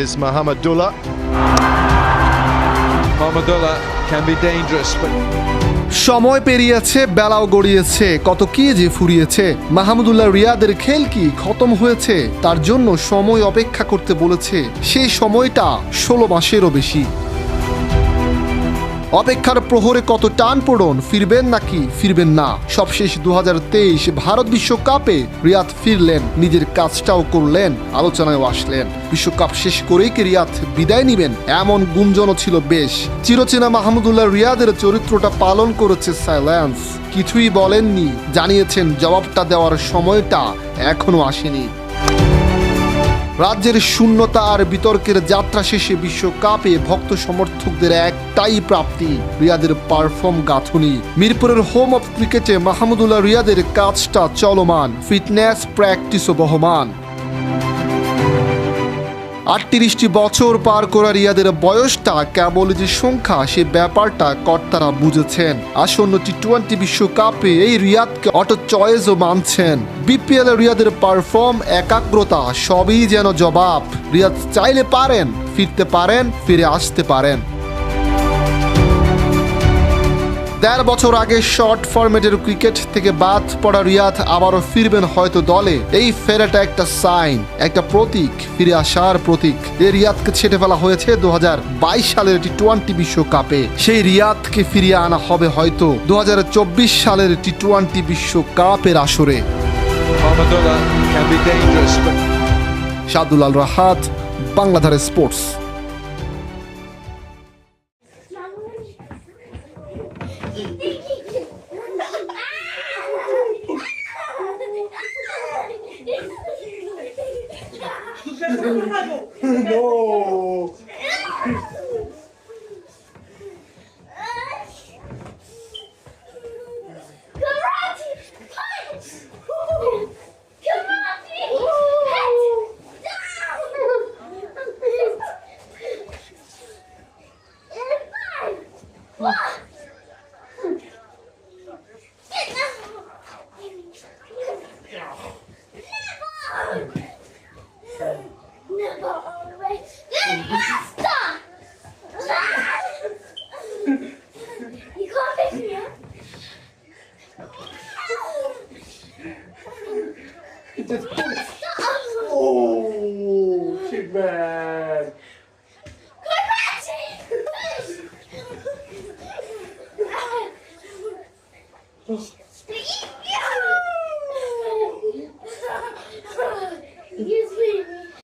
is Mahamadullah. Mahamadullah can be dangerous, but সময় পেরিয়েছে, বেলাও গড়িয়েছে, কত কি যে ফুরিয়েছে। মাহমুদুল্লাহ রিয়াদের খেল কি খতম হয়েছে? তার জন্য সময় অপেক্ষা করতে বলেছে, সেই সময়টা 16 মাসেরও বেশি। অপেক্ষার প্রহরে কত টান পড়ন, ফিরবেন নাকি ফিরবেন না। সবশেষ 2023 ভারত বিশ্বকাপে রিয়াদ ফিরলেন, নিজের কাজটাও করলেন, আলোচনায়ও আসলেন। বিশ্বকাপ শেষ করেই কি রিয়াদ বিদায় নিবেন, এমন গুঞ্জনও ছিল বেশ। চিরচেনা মাহমুদুল্লাহ রিয়াদের চরিত্রটা পালন করেছে সাইলেন্স, কিছুই বলেননি, জানিয়েছেন জবাবটা দেওয়ার সময়টা এখনো আসেনি। রাজ্যের শূন্যতা আর বিতর্কের যাত্রা শেষে বিশ্বকাপে ভক্ত সমর্থকদের একটাই প্রাপ্তি, রিয়াদের পারফর্ম গাঁথুনি। মিরপুরের হোম অফ ক্রিকেটে মাহমুদুল্লাহ রিয়াদের কাজটা চলমান, ফিটনেস প্র্যাকটিসও বহমান। 38টি বছর পার করা রিয়াদের বয়সটা কেবল যে সংখ্যা, সে ব্যাপারটা কর্তারা বুঝেছেন। আসন্ন টি-20 বিশ্বকাপে এই রিয়াদকে অটো চয়েসও মানছেন। বিপিএল রিয়াদের পারফর্ম, একাগ্রতা সবই যেন জবাব। রিয়াদ চাইলে পারেন, ফিরতে পারেন, ফিরে আসতে পারেন। 13 বছর আগে শর্ট ফরম্যাটের ক্রিকেট থেকে বাদ পড়া রিয়াদ আবারও ফিরবেন হয়তো দলে। এই ফেরাটা একটা সাইন, একটা প্রতীক, ফিরে আসার প্রতীক। এই রিয়াদকে ছেটে ফেলা হয়েছে 2022 সালের টি-20 বিশ্বকাপে। সেই রিয়াদকে ফিরিয়ে আনা হবে হয়তো 2024 সালের টি-20 বিশ্বকাপের আসরে। Mahamadullah can be dangerous, but Shadul Al Rahat, বাংলাধারে স্পোর্টস। No.